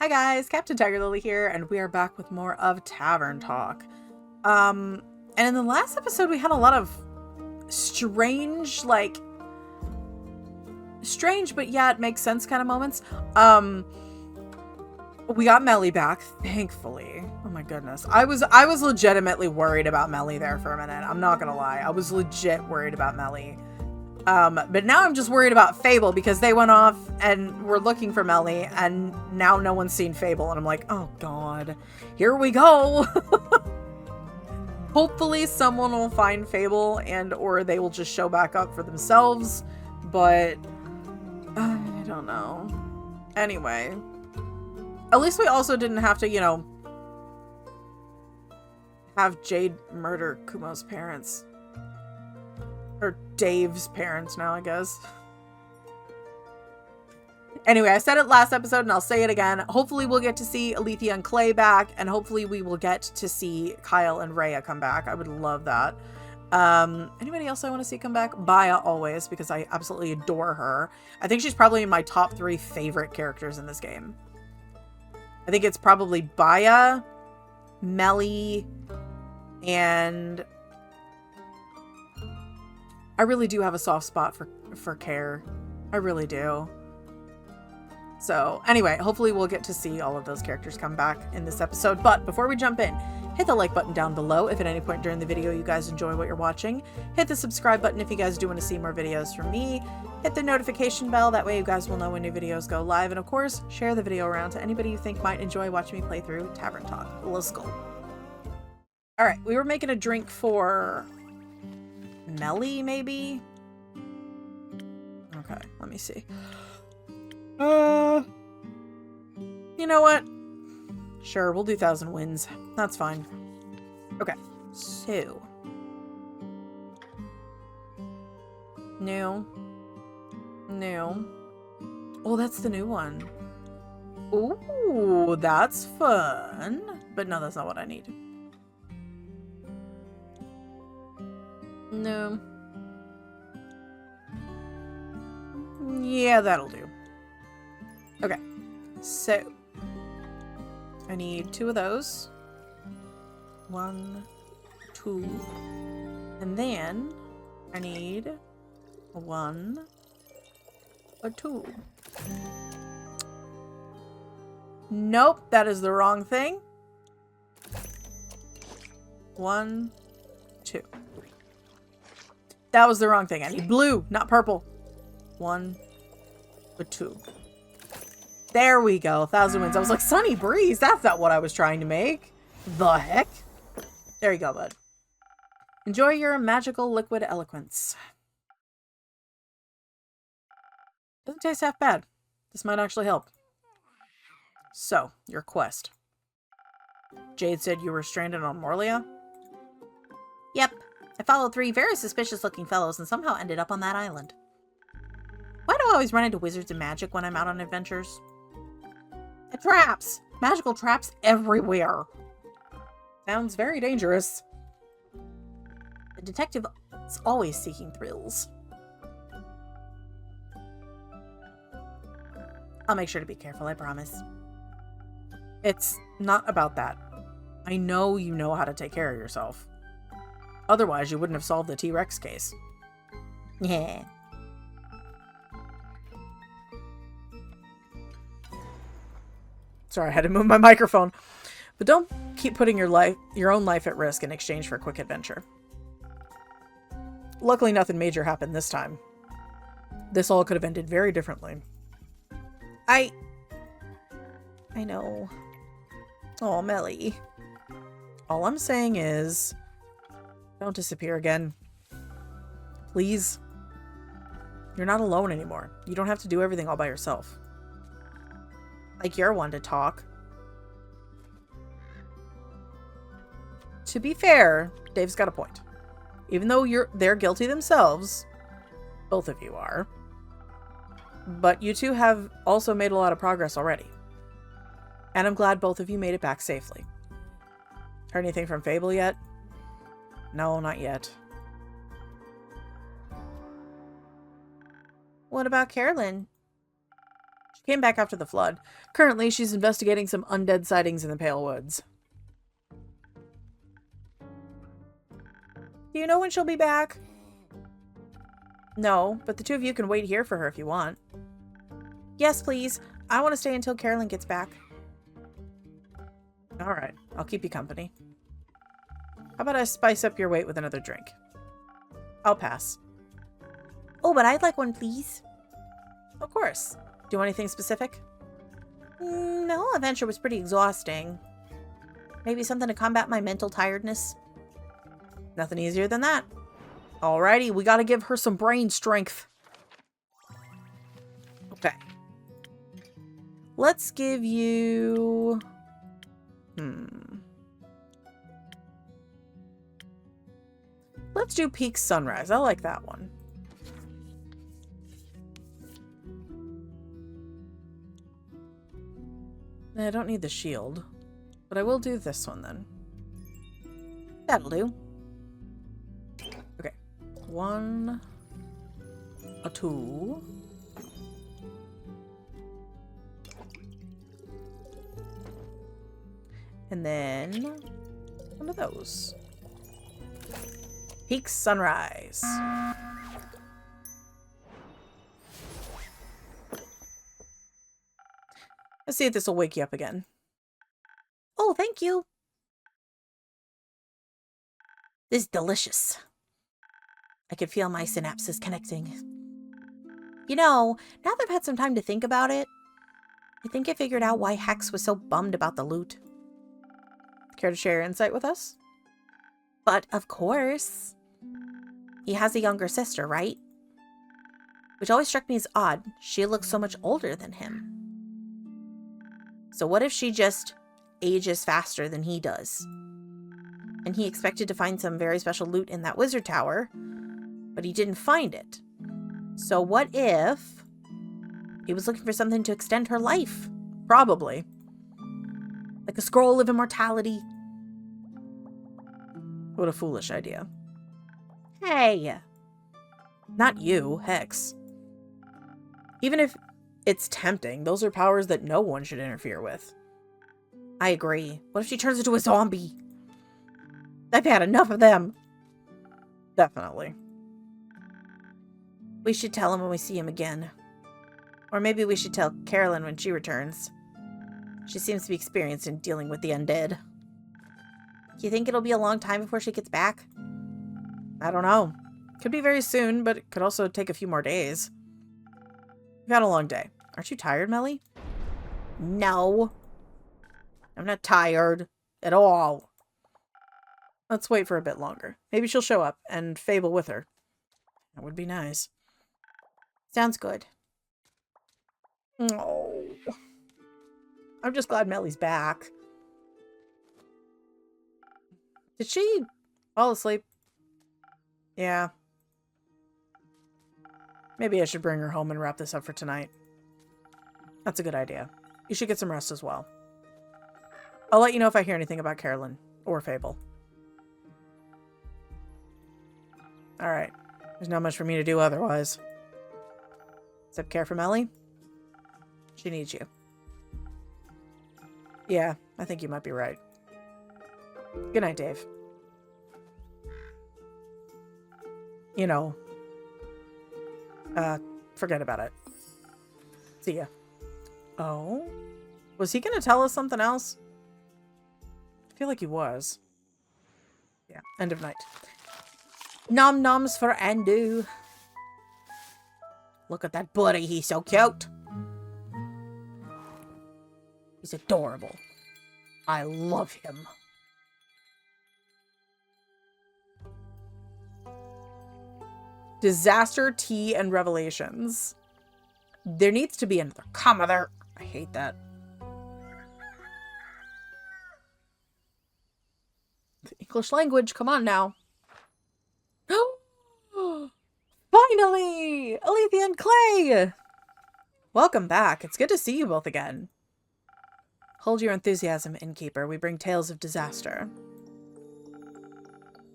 Hi guys, Captain TigerLily here, and we are back with more of Tavern Talk. And in the last episode we had a lot of strange, strange but yeah, it makes sense kind of moments. We got Melly back, thankfully. Oh my goodness. I was legitimately worried about Melly there for a minute. I'm not gonna lie. I was legit worried about Melly. But now I'm just worried about Fable because they went off and were looking for Melly and now no one's seen Fable and I'm like, oh god, here we go. Hopefully someone will find Fable and or they will just show back up for themselves, but I don't know. Anyway, at least we also didn't have to, have Jade murder Kumo's parents. Or Dave's parents now, I guess. Anyway, I said it last episode and I'll say it again. Hopefully we'll get to see Alethea and Clay back, and hopefully we will get to see Kyle and Rhea come back. I would love that. Anybody else I want to see come back? Baya always, because I absolutely adore her. I think she's probably my top 3 favorite characters in this game. I think it's probably Baya, Melly, and I really do have a soft spot for Care. I really do. So anyway, hopefully we'll get to see all of those characters come back in this episode. But before we jump in, hit the like button down below if at any point during the video you guys enjoy what you're watching. Hit the subscribe button if you guys do want to see more videos from me. Hit the notification bell, that way you guys will know when new videos go live. And of course, share the video around to anybody you think might enjoy watching me play through Tavern Talk. Let's go. Alright, we were making a drink for Melly, maybe? Okay, let me see. You know what? Sure, we'll do 1,000 wins. That's fine. Okay, so. New. Oh, that's the new one. Ooh, that's fun. But no, that's not what I need. No. Yeah, that'll do. Okay, so I need 2 of those. 1, 2, and then I need 1 or 2. Nope, that is the wrong thing. 1, 2. That was the wrong thing. I need blue, not purple. 1 or 2. There we go. 1,000 wins. I was like, Sunny Breeze. That's not what I was trying to make. The heck? There you go, bud. Enjoy your magical liquid eloquence. Doesn't taste half bad. This might actually help. So, your quest. Jade said you were stranded on Morlia? Yep. I followed 3 very suspicious-looking fellows and somehow ended up on that island. Why do I always run into wizards and magic when I'm out on adventures? The traps! Magical traps everywhere. Sounds very dangerous. The detective is always seeking thrills. I'll make sure to be careful, I promise. It's not about that. I know you know how to take care of yourself. Otherwise, you wouldn't have solved the T-Rex case. Yeah. Sorry, I had to move my microphone. But don't keep putting your own life at risk in exchange for a quick adventure. Luckily, nothing major happened this time. This all could have ended very differently. I know. Oh, Melly. All I'm saying is, don't disappear again. Please. You're not alone anymore. You don't have to do everything all by yourself. Like you're one to talk. To be fair, Dave's got a point. Even though they're guilty themselves, both of you are. But you two have also made a lot of progress already. And I'm glad both of you made it back safely. Heard anything from Fable yet? No, not yet. What about Carolyn? She came back after the flood. Currently, she's investigating some undead sightings in the Pale Woods. Do you know when she'll be back? No, but the two of you can wait here for her if you want. Yes, please. I want to stay until Carolyn gets back. Alright, I'll keep you company. How about I spice up your wait with another drink? I'll pass. Oh, but I'd like one, please. Of course. Do you want anything specific? The whole adventure was pretty exhausting. Maybe something to combat my mental tiredness? Nothing easier than that. Alrighty, we gotta give her some brain strength. Okay. Let's give you... Let's do Peak Sunrise. I like that one. I don't need the shield, but I will do this one then. That'll do. Okay. 1, a 2. And then one of those. Peak Sunrise. Let's see if this will wake you up again. Oh, thank you. This is delicious. I can feel my synapses connecting. You know, now that I've had some time to think about it, I think I figured out why Hex was so bummed about the loot. Care to share insight with us? But of course. He has a younger sister, right? Which always struck me as odd. She looks so much older than him. So what if she just ages faster than he does? And he expected to find some very special loot in that wizard tower, but he didn't find it. So what if he was looking for something to extend her life? Probably. Like a scroll of immortality. What a foolish idea. Hey! Not you, Hex. Even if it's tempting, those are powers that no one should interfere with. I agree. What if she turns into a zombie? I've had enough of them. Definitely. We should tell him when we see him again. Or maybe we should tell Carolyn when she returns. She seems to be experienced in dealing with the undead. Do you think it'll be a long time before she gets back? I don't know. Could be very soon, but it could also take a few more days. We've had a long day. Aren't you tired, Melly? No. I'm not tired at all. Let's wait for a bit longer. Maybe she'll show up and Fable with her. That would be nice. Sounds good. Oh. I'm just glad Melly's back. Did she fall asleep? Yeah. Maybe I should bring her home and wrap this up for tonight. That's a good idea. You should get some rest as well. I'll let you know if I hear anything about Carolyn or Fable. Alright. There's not much for me to do otherwise. Except care for Melly. She needs you. Yeah, I think you might be right. Good night, Dave. You know, forget about it. See ya. Oh? Was he gonna tell us something else? I feel like he was. Yeah, end of night. Nom noms for Andu. Look at that buddy, he's so cute. He's adorable. I love him. Disaster, tea, and revelations. There needs to be another comma there. I hate that. The English language, come on now. Finally! Alethea and Clay! Welcome back. It's good to see you both again. Hold your enthusiasm, innkeeper. We bring tales of disaster.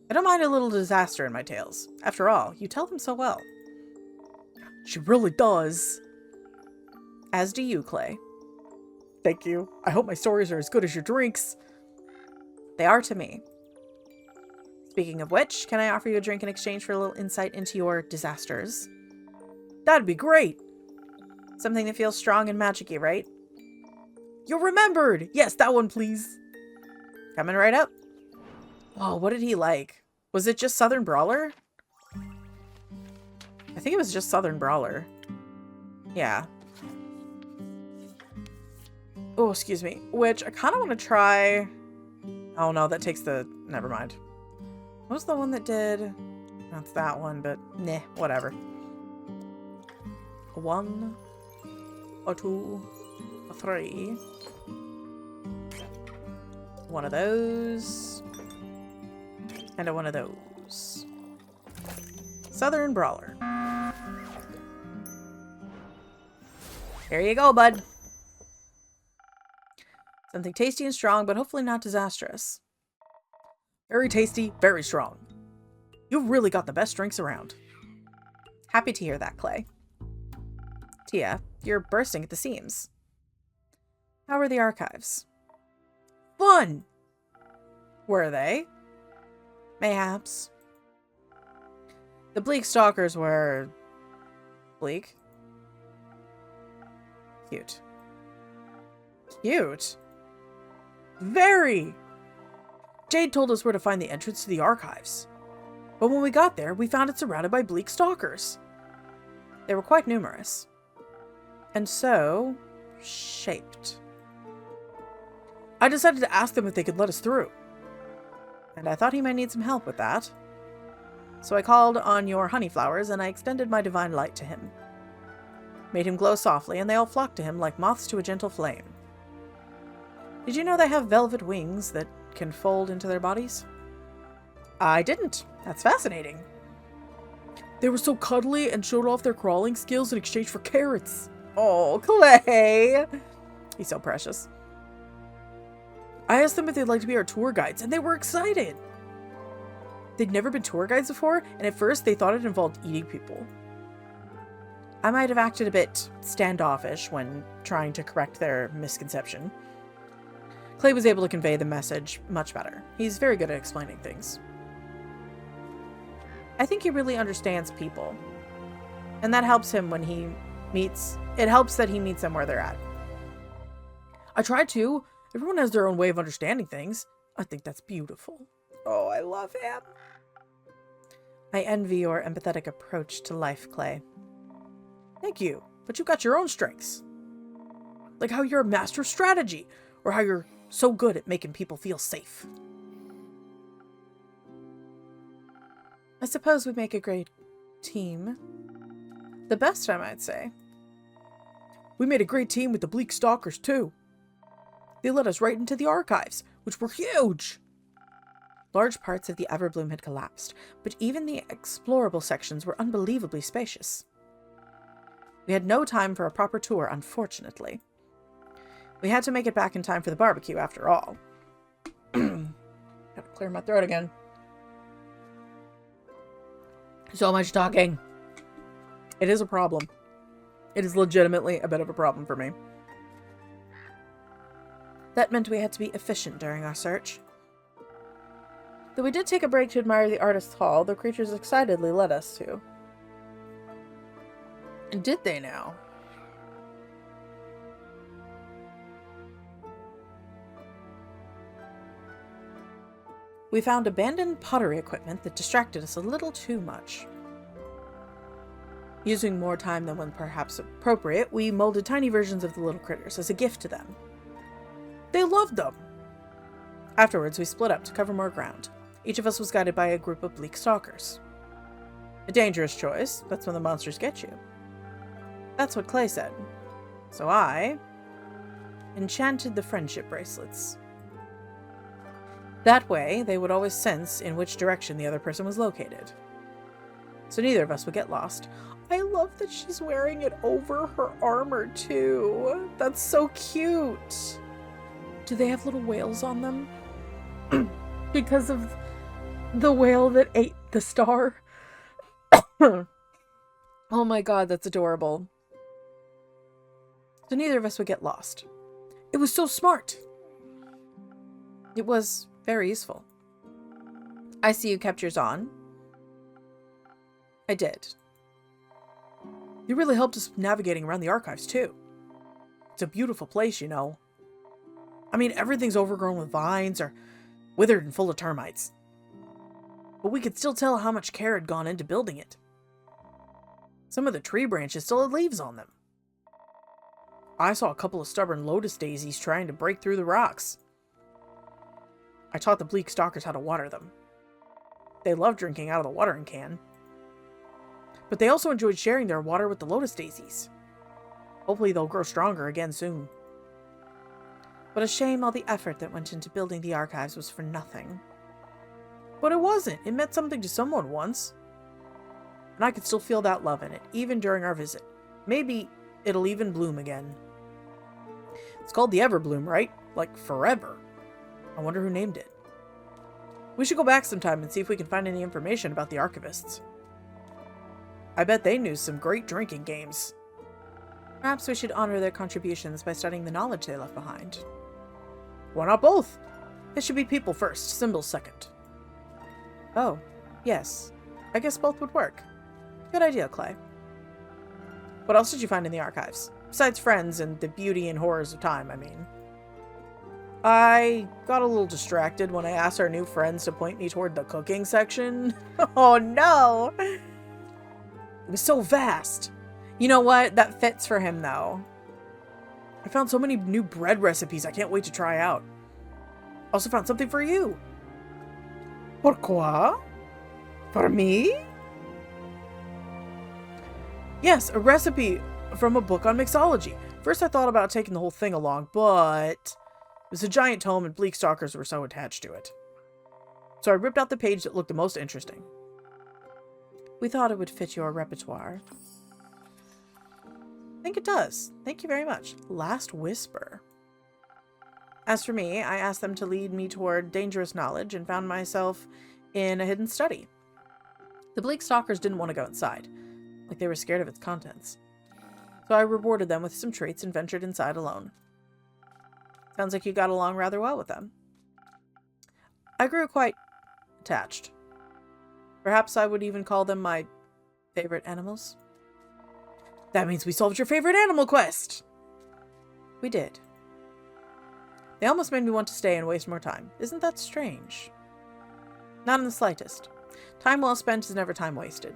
I don't mind a little disaster in my tales. After all, you tell them so well. She really does. As do you, Clay. Thank you. I hope my stories are as good as your drinks. They are to me. Speaking of which, can I offer you a drink in exchange for a little insight into your disasters? That'd be great. Something that feels strong and magic-y, right? You remembered! Yes, that one, please. Coming right up. Oh, what did he like? Was it just Southern Brawler? I think it was just Southern Brawler. Yeah. Oh, excuse me. Which I kind of want to try. Oh, no, that takes the... Never mind. What was the one that did? That's that one, but nah, whatever. 1 or 2 or 3. One of those. And one of those. Southern Brawler. Here you go, bud. Something tasty and strong, but hopefully not disastrous. Very tasty, very strong. You've really got the best drinks around. Happy to hear that, Clay. Tia, you're bursting at the seams. How were the archives? Fun! Were they? Mayhaps. The bleak stalkers were... bleak? Cute. Cute? Very! Jade told us where to find the entrance to the archives. But when we got there, we found it surrounded by bleak stalkers. They were quite numerous. And so... shaped. I decided to ask them if they could let us through. And I thought he might need some help with that. So I called on your honey flowers and I extended my divine light to him. Made him glow softly and they all flocked to him like moths to a gentle flame. Did you know they have velvet wings that can fold into their bodies? I didn't. That's fascinating. They were so cuddly and showed off their crawling skills in exchange for carrots. Oh, Clay! He's so precious. I asked them if they'd like to be our tour guides, and they were excited. They'd never been tour guides before, and at first they thought it involved eating people. I might have acted a bit standoffish when trying to correct their misconception. Clay was able to convey the message much better. He's very good at explaining things. I think he really understands people. And that helps him when he meets... It helps that he meets them where they're at. I try to. Everyone has their own way of understanding things. I think that's beautiful. Oh, I love him. I envy your empathetic approach to life, Clay. Thank you, but you've got your own strengths. Like how you're a master of strategy, or how you're so good at making people feel safe. I suppose we make a great team. The best, I might say. We made a great team with the Bleak Stalkers, too. They led us right into the archives, which were huge. Large parts of the Everbloom had collapsed, but even the explorable sections were unbelievably spacious. We had no time for a proper tour, unfortunately. We had to make it back in time for the barbecue, after all. Gotta clear my throat again. So much talking. It is a problem. It is legitimately a bit of a problem for me. That meant we had to be efficient during our search. Though we did take a break to admire the artist's hall, the creatures excitedly led us to. Did they now? We found abandoned pottery equipment that distracted us a little too much. Using more time than was perhaps appropriate, we molded tiny versions of the little critters as a gift to them. They loved them! Afterwards, we split up to cover more ground. Each of us was guided by a group of bleak stalkers. A dangerous choice. That's when the monsters get you. That's what Clay said. So I enchanted the friendship bracelets. That way, they would always sense in which direction the other person was located. So neither of us would get lost. I love that she's wearing it over her armor, too. That's so cute. Do they have little whales on them? Because of the whale that ate the star? Oh my god, that's adorable. so neither of us would get lost. It was so smart. It was very useful. I see you kept yours on. I did. You really helped us navigating around the archives, too. It's a beautiful place, you know. I mean, everything's overgrown with vines or withered and full of termites. But we could still tell how much care had gone into building it. Some of the tree branches still had leaves on them. I saw a couple of stubborn lotus daisies trying to break through the rocks. I taught the bleak stalkers how to water them. They loved drinking out of the watering can. But they also enjoyed sharing their water with the lotus daisies. Hopefully they'll grow stronger again soon. What a shame all the effort that went into building the archives was for nothing. But it wasn't. It meant something to someone once. And I could still feel that love in it, even during our visit. Maybe it'll even bloom again. It's called the Everbloom, right? Like forever. I wonder who named it. We should go back sometime and see if we can find any information about the archivists. I bet they knew some great drinking games. Perhaps we should honor their contributions by studying the knowledge they left behind. Why not both? It should be people first, symbols second. Oh, yes. I guess both would work. Good idea, Clay. What else did you find in the archives? Besides friends and the beauty and horrors of time, I mean. I got a little distracted when I asked our new friends to point me toward the cooking section. Oh no! It was so vast. You know what? That fits for him, though. I found so many new bread recipes I can't wait to try out. Also found something for you. Pourquoi? For me? Yes, a recipe from a book on mixology. First I thought about taking the whole thing along, but it was a giant tome and bleak stalkers were so attached to it. So I ripped out the page that looked the most interesting. We thought it would fit your repertoire. I think it does. Thank you very much. Last Whisper. As for me, I asked them to lead me toward dangerous knowledge and found myself in a hidden study. The bleak stalkers didn't want to go inside, like they were scared of its contents. So I rewarded them with some treats and ventured inside alone. Sounds like you got along rather well with them. I grew quite attached. Perhaps I would even call them my favorite animals. That means we solved your favorite animal quest! We did. They almost made me want to stay and waste more time. Isn't that strange? Not in the slightest. Time well spent is never time wasted.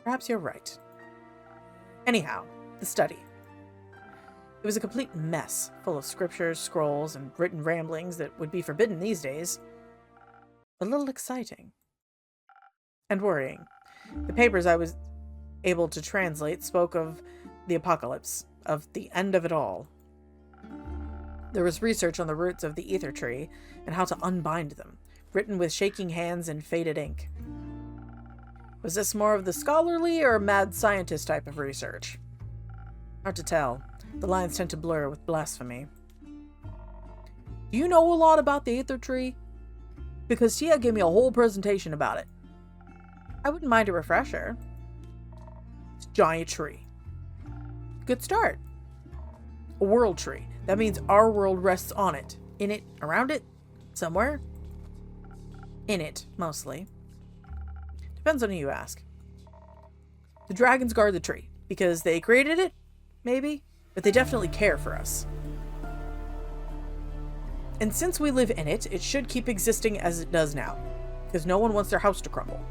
Perhaps you're right. Anyhow, the study. It was a complete mess, full of scriptures, scrolls, and written ramblings that would be forbidden these days. A little exciting. And worrying. The papers I was able to translate spoke of the apocalypse, of the end of it all. There was research on the roots of the ether tree and how to unbind them, written with shaking hands and faded ink. Was this more of the scholarly or mad scientist type of research? Hard to tell. The lines tend to blur with blasphemy. Do you know a lot about the ether tree? Because Tia gave me a whole presentation about it. I wouldn't mind a refresher. It's a giant tree. Good start. A world tree. That means our world rests on it. In it, around it, somewhere. In it, mostly. Depends on who you ask. The dragons guard the tree, because they created it, maybe, but they definitely care for us. And since we live in it, it should keep existing as it does now, because no one wants their house to crumble.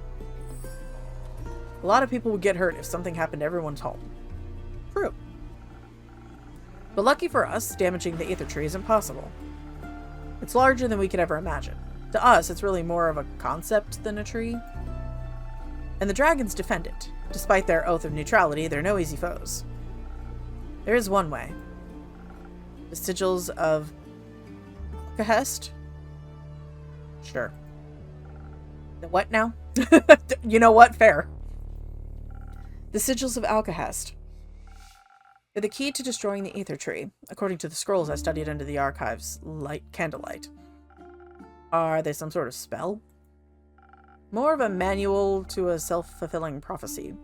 A lot of people would get hurt if something happened to everyone's home. True. But lucky for us, damaging the ether tree is impossible. It's larger than we could ever imagine. To us, it's really more of a concept than a tree. And the dragons defend it. Despite their oath of neutrality, they're no easy foes. There is one way. The sigils of Alcahest? Sure. The what now? You know what? Fair. The sigils of Alcahest. They're the key to destroying the ether tree, according to the scrolls I studied under the archives, candlelight. Are they some sort of spell? More of a manual to a self-fulfilling prophecy.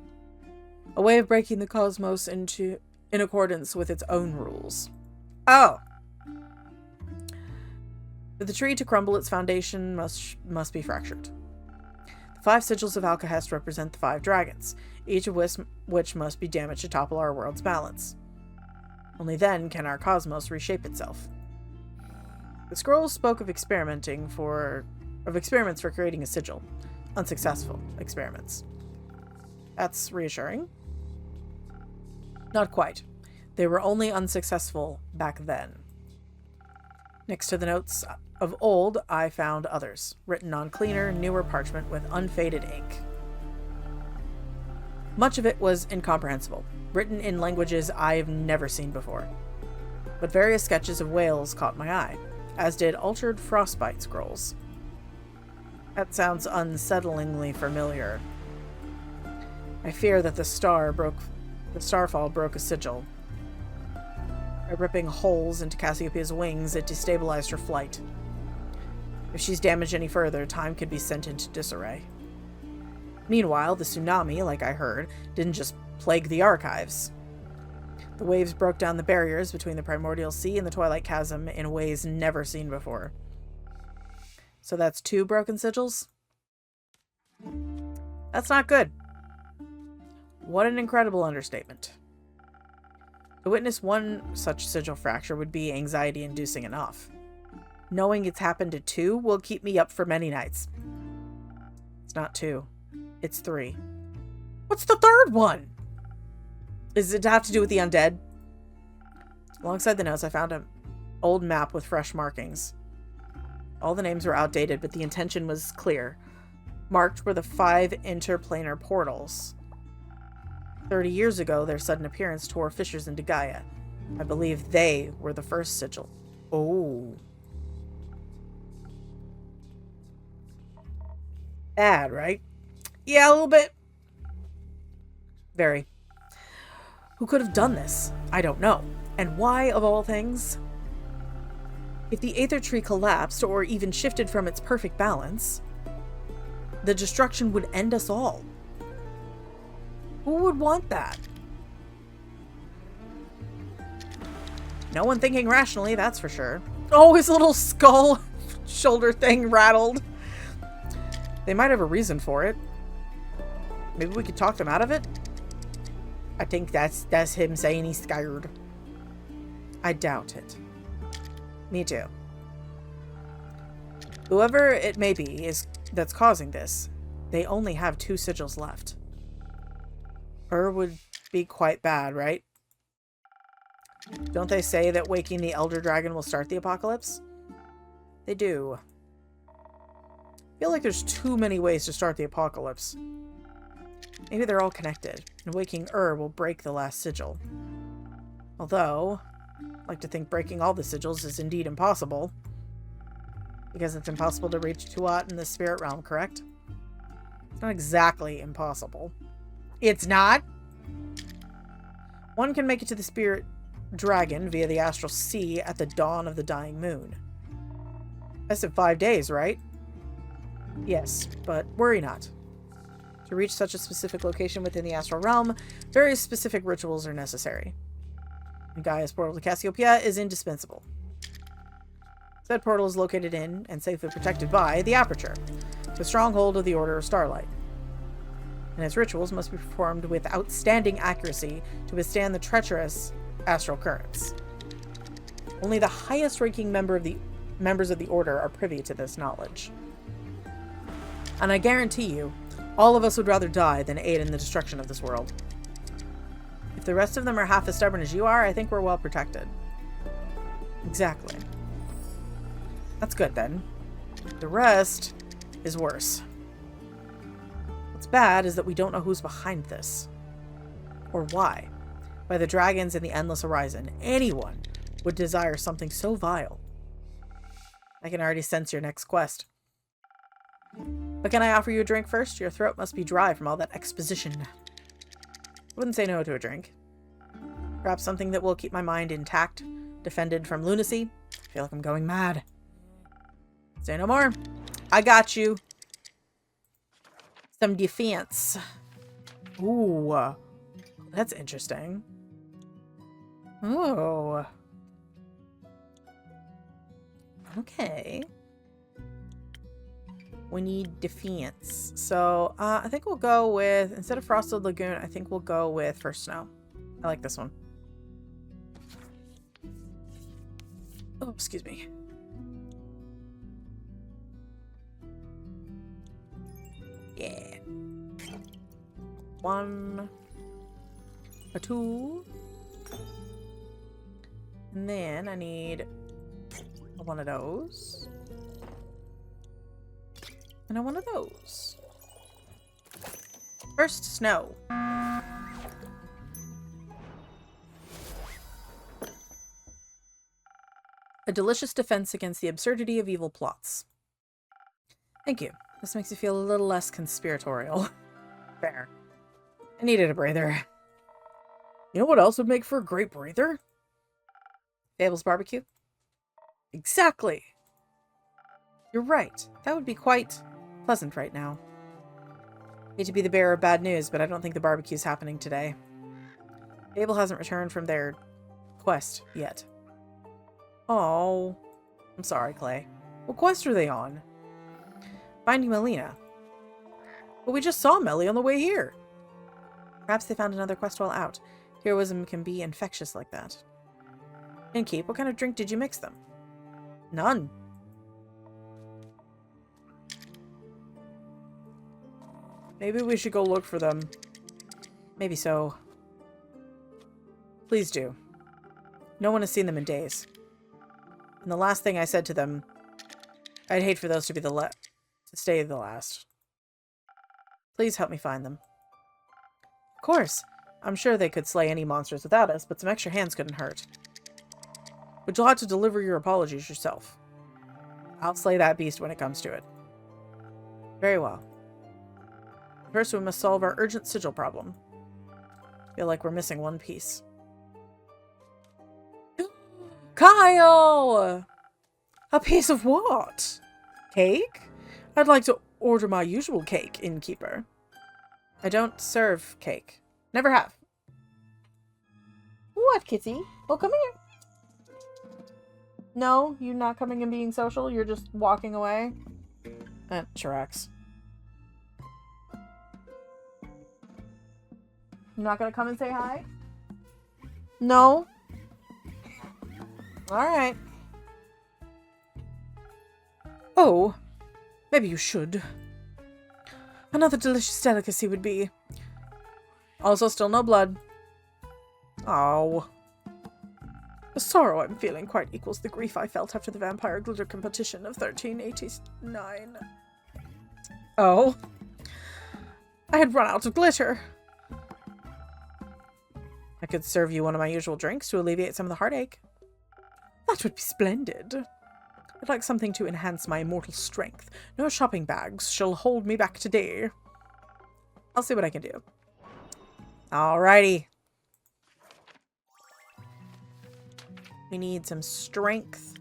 A way of breaking the cosmos into in accordance with its own rules. Oh! For the tree to crumble, its foundation must be fractured. The 5 sigils of Alcahest represent the 5 dragons, each of which must be damaged to topple our world's balance. Only then can our cosmos reshape itself. The scrolls spoke of experiments for creating a sigil. Unsuccessful experiments. That's reassuring. Not quite. They were only unsuccessful back then. Next to the notes of old, I found others, written on cleaner, newer parchment with unfaded ink. Much of it was incomprehensible, written in languages I've never seen before. But various sketches of whales caught my eye, as did altered frostbite scrolls. That sounds unsettlingly familiar. I fear that the starfall broke a sigil. By ripping holes into Cassiopeia's wings, it destabilized her flight. If she's damaged any further, time could be sent into disarray. Meanwhile, the tsunami, like I heard, didn't just plague the archives. The waves broke down the barriers between the primordial sea and the Twilight Chasm in ways never seen before. So that's 2 broken sigils? That's not good. What an incredible understatement. To witness one such sigil fracture would be anxiety-inducing enough. Knowing it's happened to 2 will keep me up for many nights. It's not 2. It's 3. What's the 3rd one? Does it have to do with the undead? Alongside the notes, I found an old map with fresh markings. All the names were outdated, but the intention was clear. Marked were the 5 interplanar portals. 30 years ago, their sudden appearance tore fissures into Gaia. I believe they were the first sigil. Oh. Bad, right? Yeah, a little bit. Very. Who could have done this? I don't know. And why, of all things? If the Aether Tree collapsed, or even shifted from its perfect balance, the destruction would end us all. Who would want that? No one thinking rationally, that's for sure. Oh, his little skull shoulder thing rattled. They might have a reason for it. Maybe we could talk them out of it? I think that's him saying he's scared. I doubt it. Me too. Whoever it may be that's causing this, they only have 2 sigils left. Would be quite bad, right? Don't they say that waking the Elder Dragon will start the apocalypse? They do. I feel like there's too many ways to start the apocalypse. Maybe they're all connected, and waking will break the last sigil. Although, I like to think breaking all the sigils is indeed impossible. Because it's impossible to reach Tuat in the spirit realm, correct? It's not exactly impossible. It's not! One can make it to the spirit dragon via the astral sea at the dawn of the dying moon. I said 5 days, right? Yes, but worry not. To reach such a specific location within the astral realm, very specific rituals are necessary. And Gaia's portal to Cassiopeia is indispensable. Said portal is located in, and safely protected by, the Aperture, the stronghold of the Order of Starlight. And its rituals must be performed with outstanding accuracy to withstand the treacherous astral currents. Only the highest-ranking members of the Order are privy to this knowledge. And I guarantee you, all of us would rather die than aid in the destruction of this world. If the rest of them are half as stubborn as you are, I think we're well protected. Exactly. That's good, then. The rest is worse. What's bad is that we don't know who's behind this. Or why. By the dragons and the endless horizon, anyone would desire something so vile. I can already sense your next quest. But can I offer you a drink first? Your throat must be dry from all that exposition. I wouldn't say no to a drink. Perhaps something that will keep my mind intact, defended from lunacy. I feel like I'm going mad. Say no more. I got you. Some defense. Ooh. That's interesting. Oh. Okay. We need defense. So, I think we'll go with, instead of Frosted Lagoon, I think we'll go with First Snow. I like this one. Oh, excuse me. Yeah. 1, a 2. And then I need one of those. And one of those. First Snow. A delicious defense against the absurdity of evil plots. Thank you. This makes me feel a little less conspiratorial. Fair. I needed a breather. You know what else would make for a great breather? Fable's barbecue? Exactly! You're right. That would be quite pleasant right now. Hate to be the bearer of bad news, but I don't think the barbecue's happening today. Fable hasn't returned from their quest yet. Oh, I'm sorry, Clay. What quest are they on? Finding Melina. But we just saw Melly on the way here. Perhaps they found another quest while out. Heroism can be infectious like that. Innkeep, what kind of drink did you mix them? None. Maybe we should go look for them. Maybe so. Please do. No one has seen them in days. And the last thing I said to them, I'd hate for those to be to stay the last. Please help me find them. Of course. I'm sure they could slay any monsters without us, but some extra hands couldn't hurt. But you'll have to deliver your apologies yourself. I'll slay that beast when it comes to it. Very well. First, we must solve our urgent sigil problem. Feel like we're missing one piece. Kyle! A piece of what? Cake? I'd like to order my usual cake, innkeeper. I don't serve cake. Never have. What, kitty? Well, come here. No, you're not coming and being social? You're just walking away? That tracks. You're not gonna come and say hi? No? Alright. Oh, maybe you should. Another delicious delicacy would be. Also, still no blood. Oh. The sorrow I'm feeling quite equals the grief I felt after the vampire glitter competition of 1389. Oh. I had run out of glitter. I could serve you one of my usual drinks to alleviate some of the heartache. That would be splendid. I'd like something to enhance my immortal strength. No shopping bags shall hold me back today. I'll see what I can do. Alrighty. We need some strength.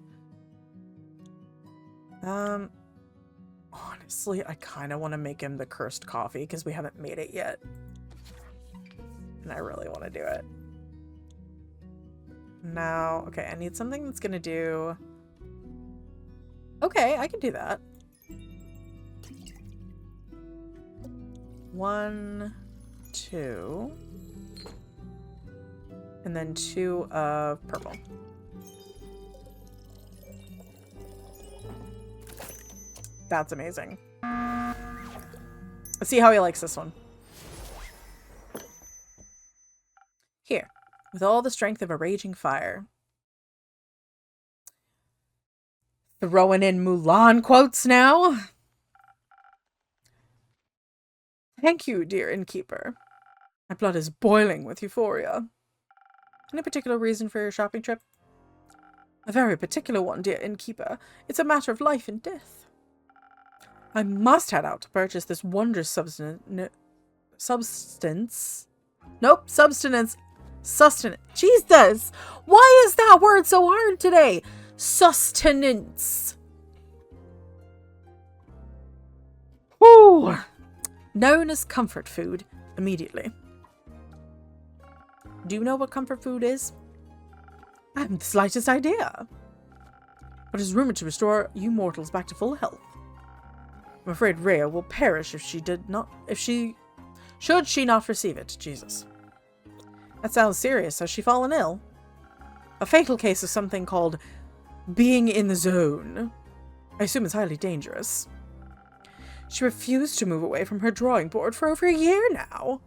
Honestly, I kind of want to make him the cursed coffee because we haven't made it yet. And I really want to do it. Now, okay, I need something that's going to do... Okay, I can do that. 1, 2. And then 2 of purple. That's amazing. Let's see how he likes this one. Here, with all the strength of a raging fire. Throwing in Mulan quotes now. Thank you, dear innkeeper. My blood is boiling with euphoria. Any particular reason for your shopping trip? A very particular one, dear innkeeper. It's a matter of life and death. I must head out to purchase this wondrous substance. Sustenance. Jesus! Why is that word so hard today? Sustenance. Ooh. Known as comfort food immediately. Do you know what comfort food is? I haven't the slightest idea. But is rumored to restore you mortals back to full health. I'm afraid Rhea will perish if she should she not receive it. Jesus. That sounds serious. Has she fallen ill? A fatal case of something called being in the zone. I assume it's highly dangerous. She refused to move away from her drawing board for over a year now.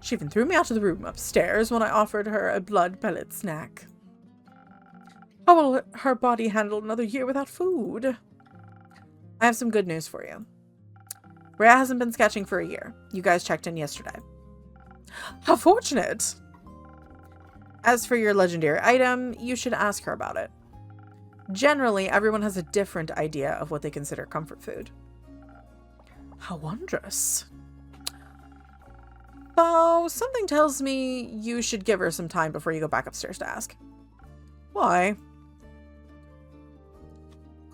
She even threw me out of the room upstairs when I offered her a blood pellet snack. How will her body handle another year without food? I have some good news for you. Rhea hasn't been sketching for a year. You guys checked in yesterday. How fortunate! As for your legendary item, you should ask her about it. Generally, everyone has a different idea of what they consider comfort food. How wondrous. Though, something tells me you should give her some time before you go back upstairs to ask. Why?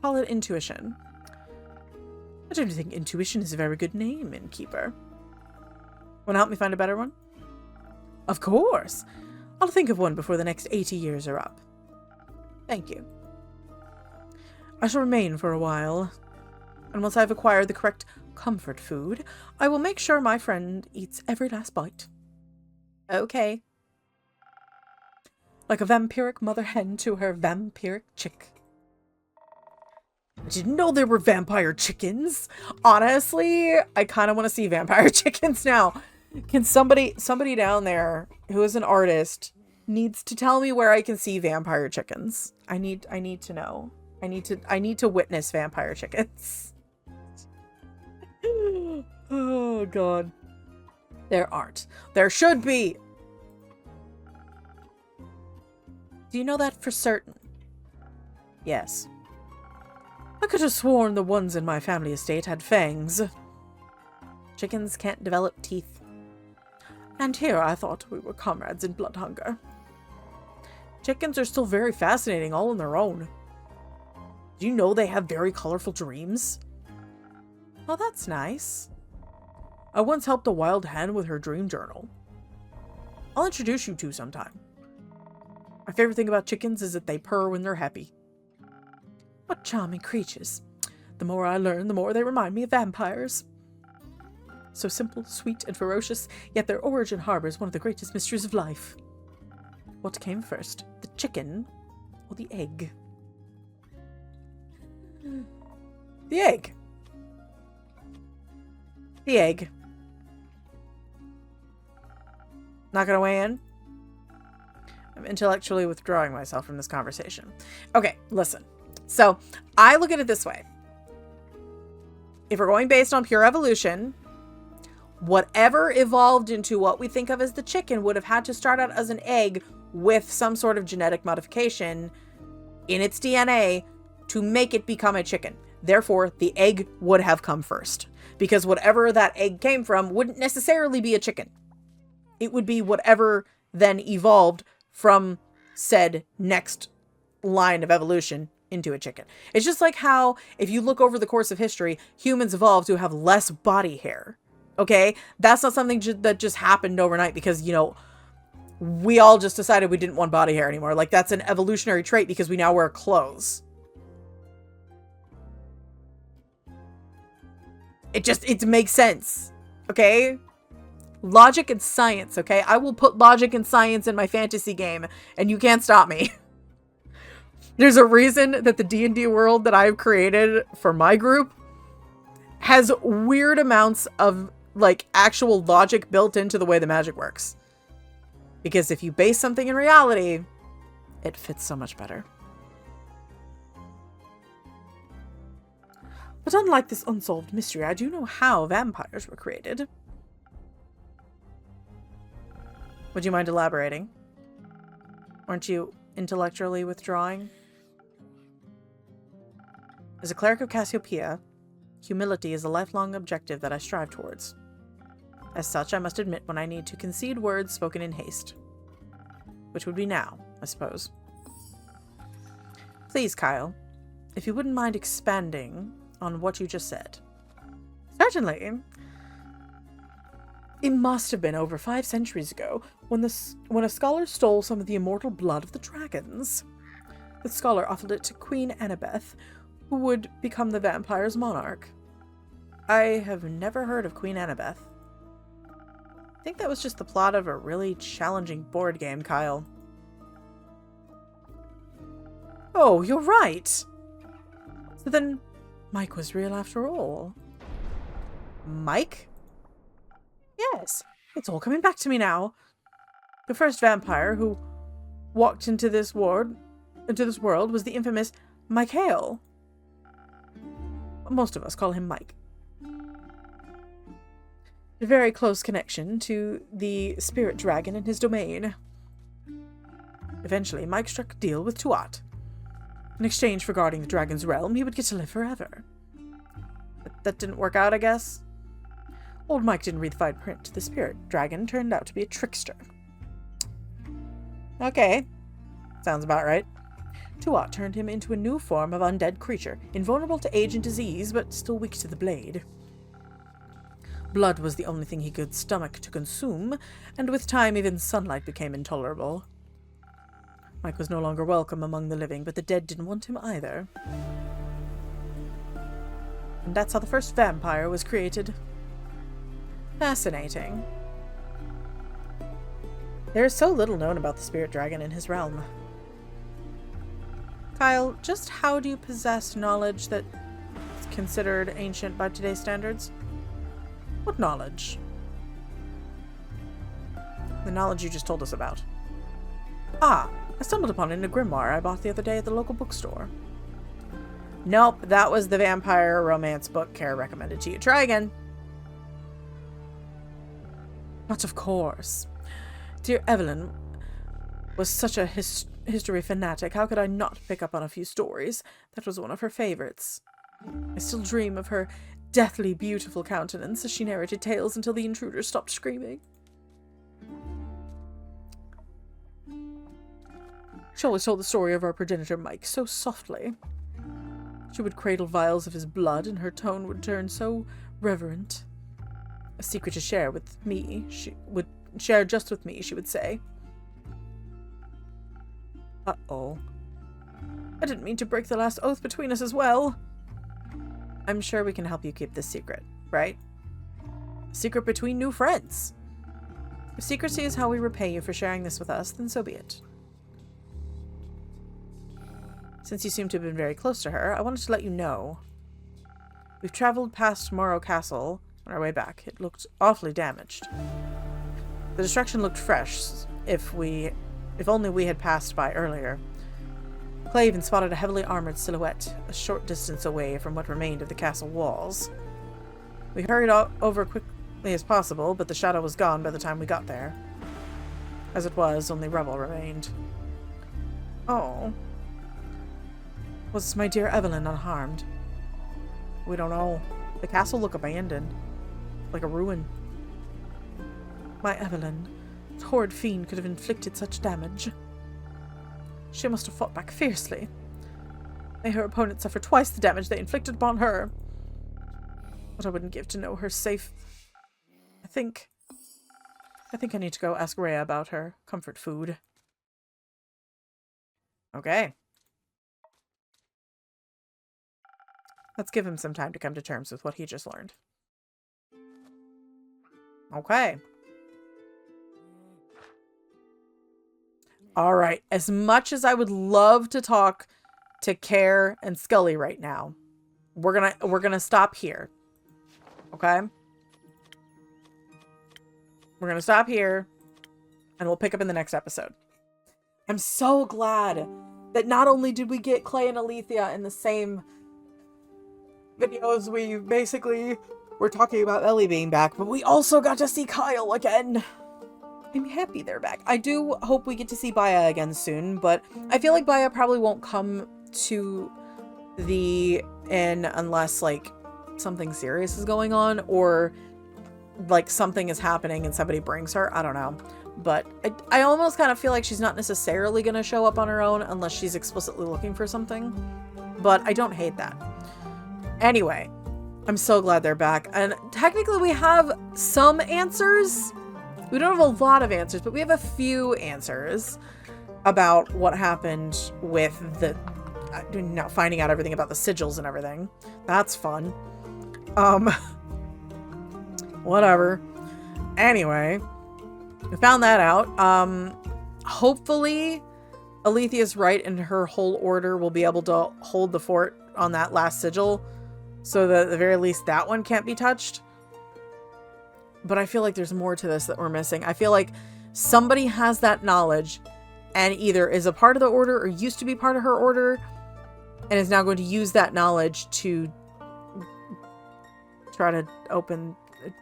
Call it intuition. I don't think intuition is a very good name, innkeeper. Want to help me find a better one? Of course. I'll think of one before the next 80 years are up. Thank you. I shall remain for a while, and once I've acquired the correct comfort food, I will make sure my friend eats every last bite. Okay. Like a vampiric mother hen to her vampiric chick. I didn't know there were vampire chickens. Honestly, I kind of want to see vampire chickens now. Can somebody down there who is an artist needs to tell me where I can see vampire chickens? I need to know. I need to witness vampire chickens. Oh god. There aren't. There should be. Do you know that for certain? Yes. I could have sworn the ones in my family estate had fangs. Chickens can't develop teeth. And here I thought we were comrades in blood hunger. Chickens are still very fascinating all on their own. Do you know they have very colorful dreams? Oh, that's nice. I once helped a wild hen with her dream journal. I'll introduce you to sometime. My favorite thing about chickens is that they purr when they're happy. What charming creatures. The more I learn, the more they remind me of vampires. So simple, sweet, and ferocious, yet their origin harbors one of the greatest mysteries of life. What came first, the chicken or the egg? The egg. The egg. Not gonna weigh in? I'm intellectually withdrawing myself from this conversation. Okay, listen. So, I look at it this way. If we're going based on pure evolution, whatever evolved into what we think of as the chicken would have had to start out as an egg with some sort of genetic modification in its DNA to make it become a chicken. Therefore, the egg would have come first. Because whatever that egg came from wouldn't necessarily be a chicken. It would be whatever then evolved from said next line of evolution into a chicken. It's just like how, if you look over the course of history, humans evolved to have less body hair. Okay? That's not something that just happened overnight because, you know, we all just decided we didn't want body hair anymore. Like, that's an evolutionary trait because we now wear clothes. It makes sense. Okay? Logic and science, okay? I will put logic and science in my fantasy game, and you can't stop me. There's a reason that the D&D world that I've created for my group has weird amounts of, like, actual logic built into the way the magic works. Because if you base something in reality, it fits so much better. But unlike this unsolved mystery, I do know how vampires were created. Would you mind elaborating? Aren't you intellectually withdrawing? As a cleric of Cassiopeia, humility is a lifelong objective that I strive towards. As such, I must admit when I need to concede words spoken in haste. Which would be now, I suppose. Please, Kyle, if you wouldn't mind expanding on what you just said. Certainly. It must have been over 5 centuries ago when a scholar stole some of the immortal blood of the dragons. The scholar offered it to Queen Annabeth, who would become the vampire's monarch. I have never heard of Queen Annabeth. I think that was just the plot of a really challenging board game, Kyle. Oh, you're right! So then, Mike was real after all. Mike? Yes, it's all coming back to me now. The first vampire who walked into this world was the infamous Mike Hale. Most of us call him Mike. A very close connection to the spirit dragon in his domain. Eventually, Mike struck a deal with Tuat. In exchange for guarding the dragon's realm, he would get to live forever. But that didn't work out, I guess. Old Mike didn't read the fine print. The spirit dragon turned out to be a trickster. Okay. Sounds about right. Tuat turned him into a new form of undead creature, invulnerable to age and disease, but still weak to the blade. Blood was the only thing he could stomach to consume, and with time even sunlight became intolerable. Mike was no longer welcome among the living, but the dead didn't want him either. And that's how the first vampire was created. Fascinating. There is so little known about the spirit dragon in his realm. Kyle, just how do you possess knowledge that is considered ancient by today's standards? What knowledge? The knowledge you just told us about. Ah, I stumbled upon it in a grimoire I bought the other day at the local bookstore. Nope, that was the vampire romance book Kara recommended to you. Try again. But of course. Dear Evelyn was such a history fanatic. How could I not pick up on a few stories? That was one of her favorites. I still dream of her deathly beautiful countenance as she narrated tales until the intruder stopped screaming. She always told the story of our progenitor Mike so softly. She would cradle vials of his blood, and her tone would turn so reverent. A secret to share with me, she would share just with me, she would say. Uh-oh. I didn't mean to break the last oath between us as well. I'm sure we can help you keep this secret, right? A secret between new friends. If secrecy is how we repay you for sharing this with us, then so be it. Since you seem to have been very close to her, I wanted to let you know. We've traveled past Morrow Castle on our way back. It looked awfully damaged. The destruction looked fresh, if only we had passed by earlier. Clay even spotted a heavily armored silhouette a short distance away from what remained of the castle walls. We hurried over quickly as possible, but the shadow was gone by the time we got there. As it was, only rubble remained. Oh. Was my dear Evelyn unharmed? We don't know. The castle looked abandoned. Like a ruin. My Evelyn. The horrid fiend could have inflicted such damage. She must have fought back fiercely. May her opponent suffer twice the damage they inflicted upon her. What I wouldn't give to know her safe. I think I need to go ask Rhea about her comfort food. Okay. Let's give him some time to come to terms with what he just learned. Okay. Alright, as much as I would love to talk to Care and Scully right now, we're gonna stop here. Okay? We're gonna stop here, and we'll pick up in the next episode. I'm so glad that not only did we get Clay and Alethea in the same videos, we basically were talking about Ellie being back, but we also got to see Kyle again. I'm happy they're back. I do hope we get to see Baya again soon, but I feel like Baya probably won't come to the inn unless, like, something serious is going on, or, like, something is happening and somebody brings her. I don't know. But I almost kind of feel like she's not necessarily going to show up on her own unless she's explicitly looking for something. But I don't hate that. Anyway, I'm so glad they're back. And technically we have some answers. We don't have a lot of answers, but we have a few answers about what happened with the finding out everything about the sigils and everything. That's fun. Whatever. Anyway, we found that out. Hopefully Alethea's right and her whole order will be able to hold the fort on that last sigil, so that at the very least that one can't be touched. But I feel like there's more to this that we're missing. I feel like somebody has that knowledge and either is a part of the order or used to be part of her order and is now going to use that knowledge to try to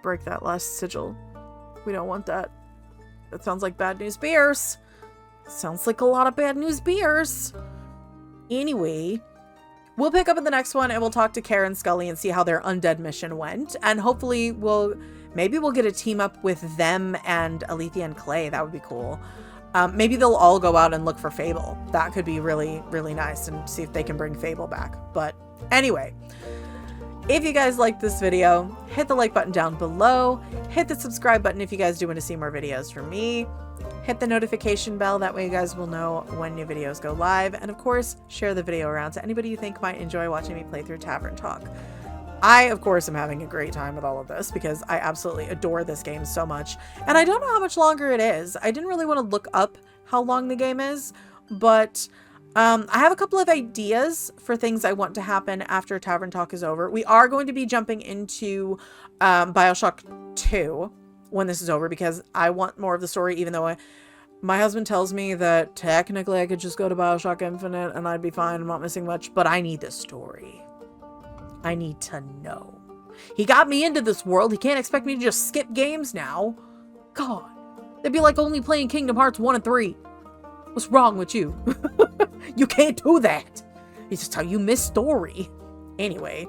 break that last sigil. We don't want that. That sounds like bad news bears. Sounds like a lot of bad news bears. Anyway, we'll pick up in the next one and we'll talk to Karen Scully and see how their undead mission went. And hopefully maybe we'll get a team up with them and Alethea and Clay. That would be cool. Maybe they'll all go out and look for Fable. That could be really, really nice, and see if they can bring Fable back. But anyway, if you guys liked this video, hit the like button down below. Hit the subscribe button if you guys do want to see more videos from me. Hit the notification bell. That way you guys will know when new videos go live. And of course, share the video around to anybody you think might enjoy watching me play through Tavern Talk. I, of course, am having a great time with all of this because I absolutely adore this game so much. And I don't know how much longer it is. I didn't really want to look up how long the game is, but I have a couple of ideas for things I want to happen after Tavern Talk is over. We are going to be jumping into BioShock 2 when this is over because I want more of the story, even though my husband tells me that technically I could just go to BioShock Infinite and I'd be fine. I'm not missing much, but I need the story. I need to know. He got me into this world. He can't expect me to just skip games now. God, it'd be like only playing Kingdom Hearts 1 and 3. What's wrong with you? You can't do that. It's just how you miss story. Anyway.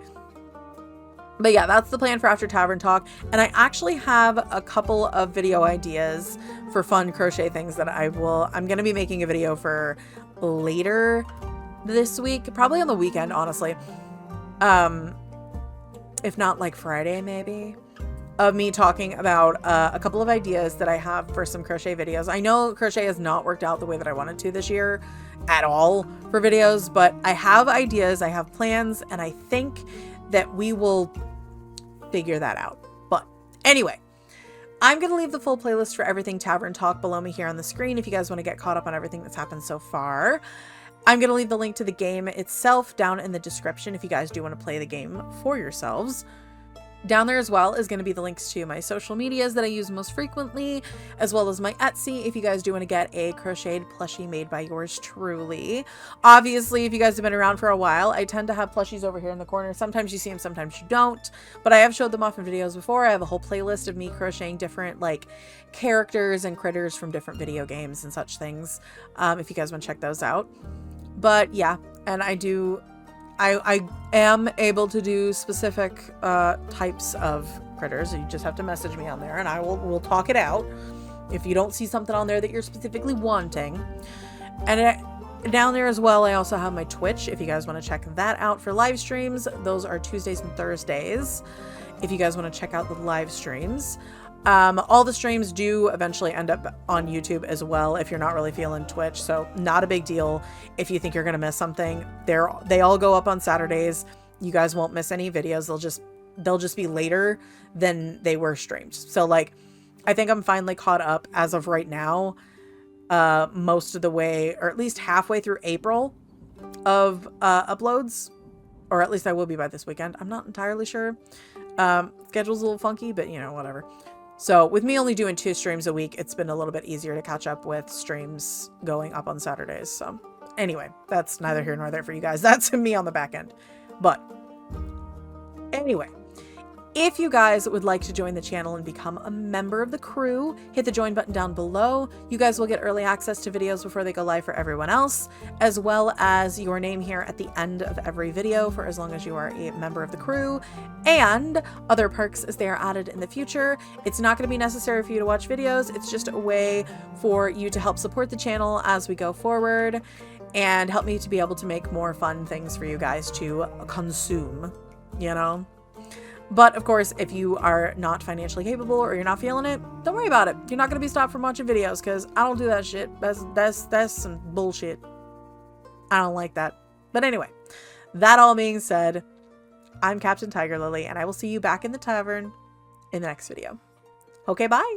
But yeah, that's the plan for after Tavern Talk. And I actually have a couple of video ideas for fun crochet things that I'm going to be making a video for later this week. Probably on the weekend, honestly. If not like Friday, maybe, of me talking about a couple of ideas that I have for some crochet videos. I know crochet has not worked out the way that I wanted to this year at all for videos, but I have ideas, I have plans, and I think that we will figure that out. But anyway, I'm going to leave the full playlist for everything Tavern Talk below me here on the screen if you guys want to get caught up on everything that's happened so far. I'm going to leave the link to the game itself down in the description if you guys do want to play the game for yourselves. Down there as well is going to be the links to my social medias that I use most frequently, as well as my Etsy if you guys do want to get a crocheted plushie made by yours truly. Obviously, if you guys have been around for a while, I tend to have plushies over here in the corner. Sometimes you see them, sometimes you don't, but I have showed them off in videos before. I have a whole playlist of me crocheting different like characters and critters from different video games and such things, if you guys want to check those out. But yeah, and I am able to do specific types of critters. You just have to message me on there and we'll talk it out if you don't see something on there that you're specifically wanting. And down there as well, I also have my Twitch if you guys want to check that out for live streams. Those are Tuesdays and Thursdays if you guys want to check out the live streams. All the streams do eventually end up on YouTube as well if you're not really feeling Twitch, so not a big deal if you think you're gonna miss something. They all go up on Saturdays. You guys won't miss any videos. They'll just be later than they were streamed. So like, I think I'm finally caught up as of right now, most of the way, or at least halfway through April of uploads, or at least I will be by this weekend. I'm not entirely sure. Schedule's a little funky, but you know, whatever. So with me only doing 2 streams a week, it's been a little bit easier to catch up with streams going up on Saturdays. So anyway, that's neither here nor there for you guys. That's me on the back end. But anyway, if you guys would like to join the channel and become a member of the crew, hit the join button down below. You guys will get early access to videos before they go live for everyone else, as well as your name here at the end of every video for as long as you are a member of the crew, and other perks as they are added in the future. It's not going to be necessary for you to watch videos. It's just a way for you to help support the channel as we go forward and help me to be able to make more fun things for you guys to consume, you know? But of course, if you are not financially capable or you're not feeling it, don't worry about it. You're not going to be stopped from watching videos because I don't do that shit. That's some bullshit. I don't like that. But anyway, that all being said, I'm Captain TigerLily, and I will see you back in the tavern in the next video. Okay, bye.